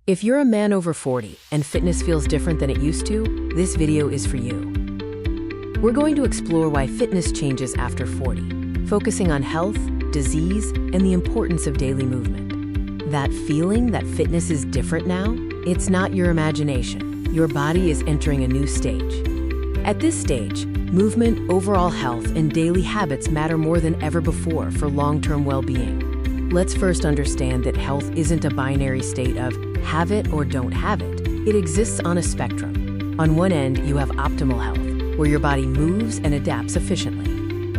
If you're a man over 40 and fitness feels different than it used to, this video is for you. We're going to explore why fitness changes after 40, focusing on health, disease, and the importance of daily movement. That feeling that fitness is different now, it's not your imagination. Your body is entering a new stage. At this stage, movement, overall health, and daily habits matter more than ever before for long-term well-being. Let's first understand that health isn't a binary state of have it or don't have it. It exists on a spectrum. On one end, you have optimal health, where your body moves and adapts efficiently.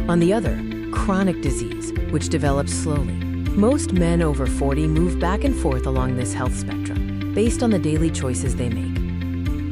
On the other, chronic disease, which develops slowly. Most men over 40 move back and forth along this health spectrum, based on the daily choices they make.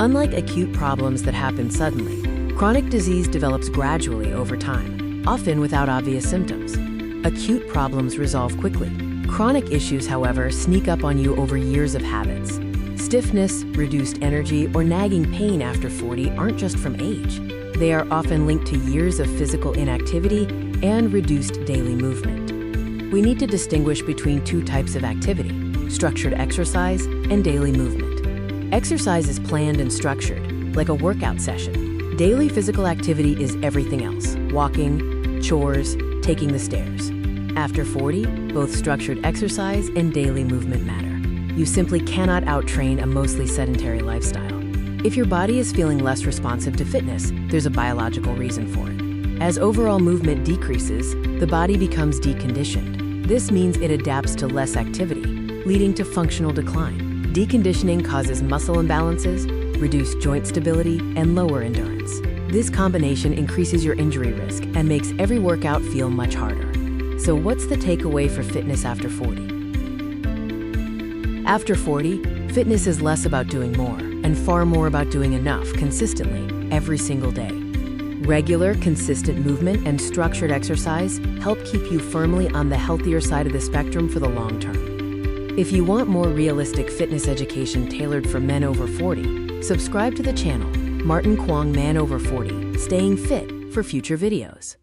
Unlike acute problems that happen suddenly, chronic disease develops gradually over time, often without obvious symptoms. Acute problems resolve quickly. Chronic issues, however, sneak up on you over years of habits. Stiffness, reduced energy, or nagging pain after 40 aren't just from age. They are often linked to years of physical inactivity and reduced daily movement. We need to distinguish between two types of activity: structured exercise and daily movement. Exercise is planned and structured, like a workout session. Daily physical activity is everything else: walking, chores, taking the stairs. After 40, both structured exercise and daily movement matter. You simply cannot outtrain a mostly sedentary lifestyle. If your body is feeling less responsive to fitness, there's a biological reason for it. As overall movement decreases, the body becomes deconditioned. This means it adapts to less activity, leading to functional decline. Deconditioning causes muscle imbalances, reduced joint stability, and lower endurance. This combination increases your injury risk and makes every workout feel much harder. So what's the takeaway for fitness after 40? After 40, fitness is less about doing more and far more about doing enough consistently every single day. Regular, consistent movement and structured exercise help keep you firmly on the healthier side of the spectrum for the long term. If you want more realistic fitness education tailored for men over 40, subscribe to the channel, Martin Kwong Man Over 40, Staying Fit, for future videos.